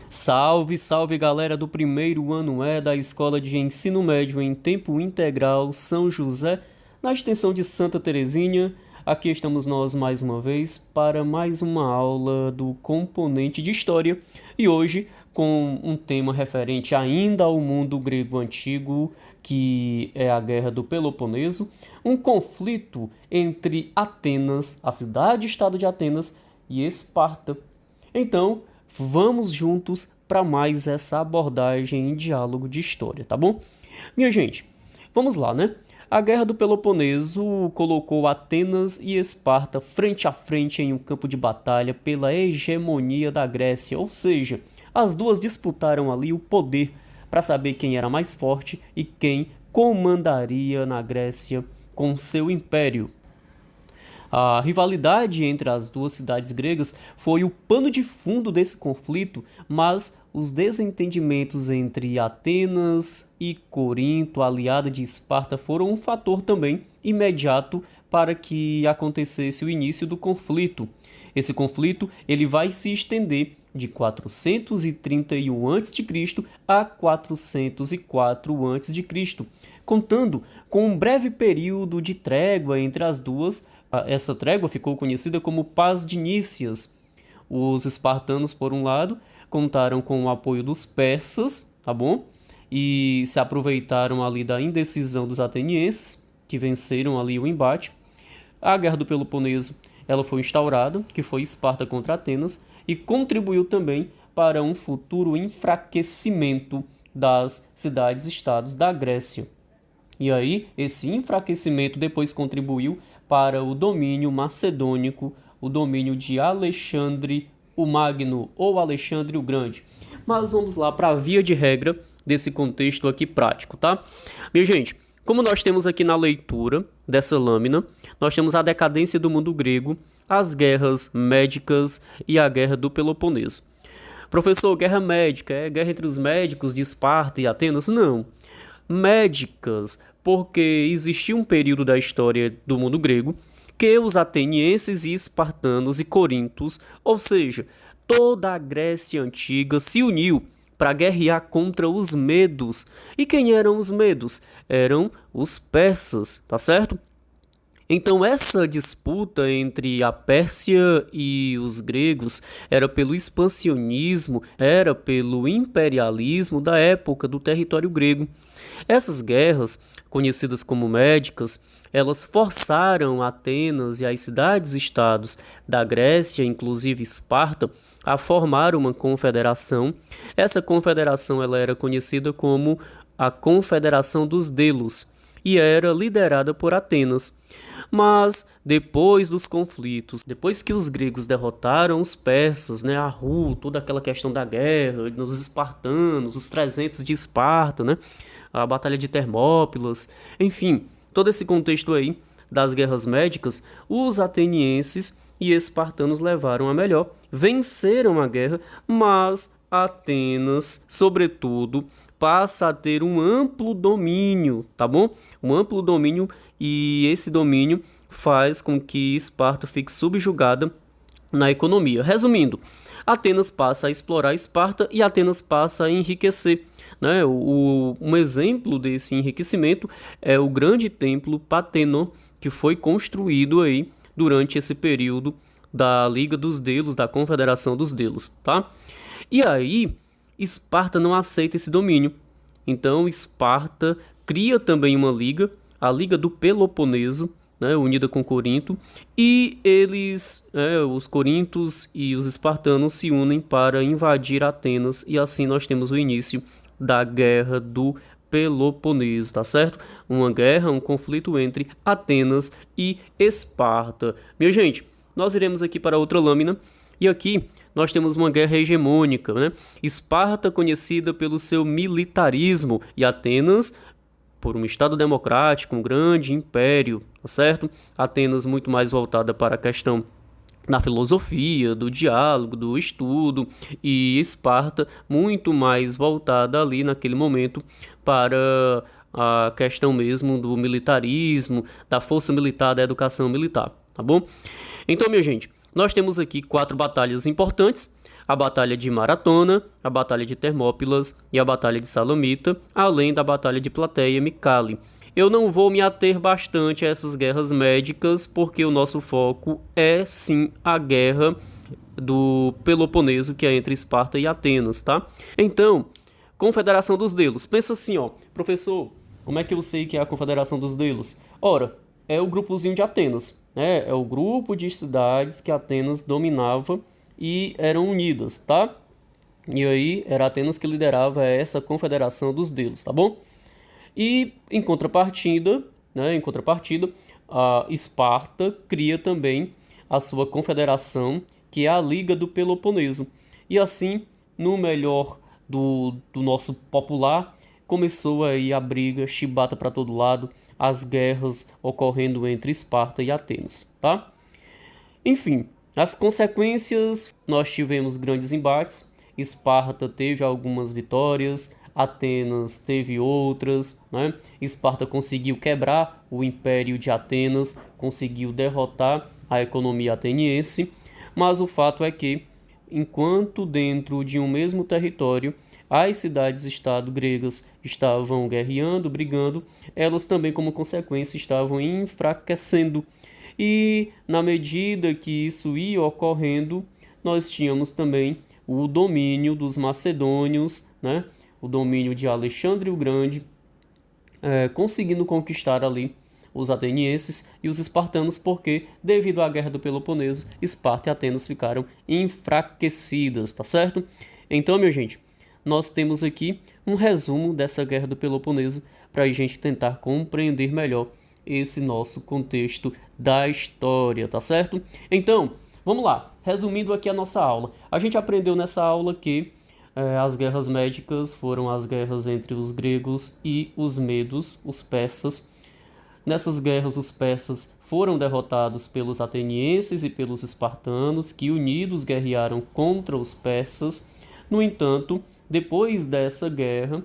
Salve, salve galera do primeiro ano da Escola de Ensino Médio em Tempo Integral São José, na extensão de Santa Terezinha. Aqui estamos nós mais uma vez para mais uma aula do componente de História e hoje com um tema referente ainda ao mundo grego antigo, que é a Guerra do Peloponeso, um conflito entre Atenas, a cidade-estado de Atenas, e Esparta. Então, vamos juntos para mais essa abordagem em diálogo de história, tá bom? Minha gente, vamos lá, né? A Guerra do Peloponeso colocou Atenas e Esparta frente a frente em um campo de batalha pela hegemonia da Grécia, ou seja, as duas disputaram ali o poder para saber quem era mais forte e quem comandaria na Grécia com seu império. A rivalidade entre as duas cidades gregas foi o pano de fundo desse conflito, mas os desentendimentos entre Atenas e Corinto, aliada de Esparta, foram um fator também imediato para que acontecesse o início do conflito. Esse conflito ele vai se estender de 431 a.C. a 404 a.C., contando com um breve período de trégua entre as duas. Essa trégua ficou conhecida como Paz de Nícias. Os espartanos, por um lado, contaram com o apoio dos persas, tá bom? E se aproveitaram ali da indecisão dos atenienses, que venceram ali o embate. A Guerra do Peloponeso, ela foi instaurada, que foi Esparta contra Atenas, e contribuiu também para um futuro enfraquecimento das cidades-estados da Grécia. E aí, esse enfraquecimento depois contribuiu para o domínio macedônico, o domínio de Alexandre o Magno ou Alexandre o Grande. Mas vamos lá para a via de regra desse contexto aqui prático, tá? Minha gente, como nós temos aqui na leitura dessa lâmina, nós temos a decadência do mundo grego, as guerras médicas e a guerra do Peloponeso. Professor, guerra médica é guerra entre os médicos de Esparta e Atenas? Não. Médicas, porque existia um período da história do mundo grego que os atenienses e espartanos e corintos, ou seja, toda a Grécia antiga se uniu para guerrear contra os medos. E quem eram os medos? Eram os persas, tá certo? Então essa disputa entre a Pérsia e os gregos era pelo expansionismo, era pelo imperialismo da época do território grego. Essas guerras, conhecidas como médicas, elas forçaram Atenas e as cidades-estados da Grécia, inclusive Esparta, a formar uma confederação. Essa confederação ela era conhecida como a Confederação dos Delos e era liderada por Atenas. Mas depois dos conflitos, depois que os gregos derrotaram os persas, né, a toda aquela questão da guerra, os espartanos, os 300 de Esparta, né, a Batalha de Termópilas, enfim, todo esse contexto aí das guerras médicas, os atenienses e espartanos levaram a melhor, venceram a guerra, mas Atenas, sobretudo, passa a ter um amplo domínio, tá bom? Um amplo domínio, e esse domínio faz com que Esparta fique subjugada na economia. Resumindo, Atenas passa a explorar Esparta e Atenas passa a enriquecer, né? Um exemplo desse enriquecimento é o grande templo Partenon, que foi construído aí durante esse período da Liga dos Delos, da Confederação dos Delos, tá? E aí, Esparta não aceita esse domínio. Então, Esparta cria também uma liga, a Liga do Peloponeso, né, unida com Corinto, e eles, os corintos e os espartanos se unem para invadir Atenas, e assim nós temos o início da Guerra do Peloponeso, tá certo? Uma guerra, um conflito entre Atenas e Esparta. Minha gente, nós iremos aqui para outra lâmina, e aqui nós temos uma guerra hegemônica, né? Esparta conhecida pelo seu militarismo e Atenas por um estado democrático, um grande império, tá certo? Atenas muito mais voltada para a questão da filosofia, do diálogo, do estudo, e Esparta muito mais voltada ali naquele momento para a questão mesmo do militarismo, da força militar, da educação militar, tá bom? Então, minha gente, nós temos aqui 4 batalhas importantes. a Batalha de Maratona, a Batalha de Termópilas e a Batalha de Salamita, além da Batalha de Plateia e Micale. Eu não vou me ater bastante a essas guerras médicas, porque o nosso foco é sim a guerra do Peloponeso, que é entre Esparta e Atenas, tá? Então, Confederação dos Delos. Pensa assim, ó, professor, como é que eu sei que é a Confederação dos Delos? Ora, é o grupozinho de Atenas, né? É o grupo de cidades que Atenas dominava e eram unidas, tá? E aí era Atenas que liderava essa Confederação dos Delos, tá bom? E em contrapartida, a Esparta cria também a sua confederação, que é a Liga do Peloponeso. E assim, no melhor do nosso popular, começou aí a briga, chibata para todo lado, as guerras ocorrendo entre Esparta e Atenas, tá? Enfim, as consequências, nós tivemos grandes embates, Esparta teve algumas vitórias, Atenas teve outras, né? Esparta conseguiu quebrar o império de Atenas, conseguiu derrotar a economia ateniense, mas o fato é que, enquanto dentro de um mesmo território as cidades-estado gregas estavam guerreando, brigando, elas também, como consequência, estavam enfraquecendo. E na medida que isso ia ocorrendo, nós tínhamos também o domínio dos macedônios, né? O domínio de Alexandre o Grande, conseguindo conquistar ali os atenienses e os espartanos, porque, devido à Guerra do Peloponeso, Esparta e Atenas ficaram enfraquecidas, tá certo? Então, minha gente, nós temos aqui um resumo dessa Guerra do Peloponeso para a gente tentar compreender melhor esse nosso contexto da história, tá certo? Então, vamos lá, resumindo aqui a nossa aula. A gente aprendeu nessa aula que as guerras médicas foram as guerras entre os gregos e os medos, os persas. Nessas guerras, os persas foram derrotados pelos atenienses e pelos espartanos, que unidos guerrearam contra os persas. No entanto, depois dessa guerra,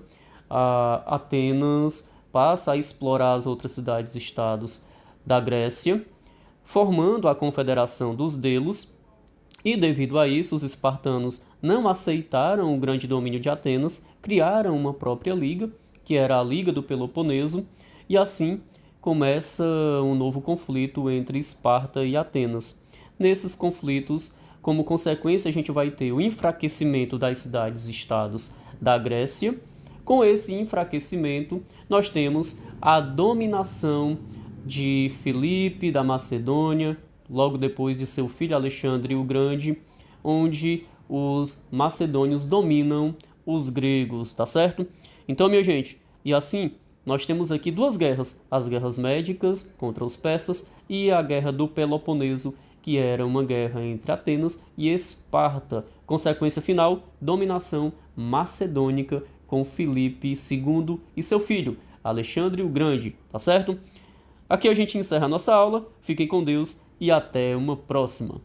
Atenas passa a explorar as outras cidades-estados da Grécia, formando a Confederação dos Delos, e devido a isso, os espartanos não aceitaram o grande domínio de Atenas, criaram uma própria liga, que era a Liga do Peloponeso, e assim começa um novo conflito entre Esparta e Atenas. Nesses conflitos, como consequência, a gente vai ter o enfraquecimento das cidades-estados da Grécia. Com esse enfraquecimento, nós temos a dominação de Filipe da Macedônia, logo depois de seu filho Alexandre o Grande, onde os macedônios dominam os gregos, tá certo? Então, minha gente, e assim, nós temos aqui duas guerras, as guerras médicas contra os persas e a guerra do Peloponeso, que era uma guerra entre Atenas e Esparta. Consequência final, dominação macedônica com Filipe II e seu filho, Alexandre o Grande, tá certo? Aqui a gente encerra a nossa aula, fiquem com Deus e até uma próxima.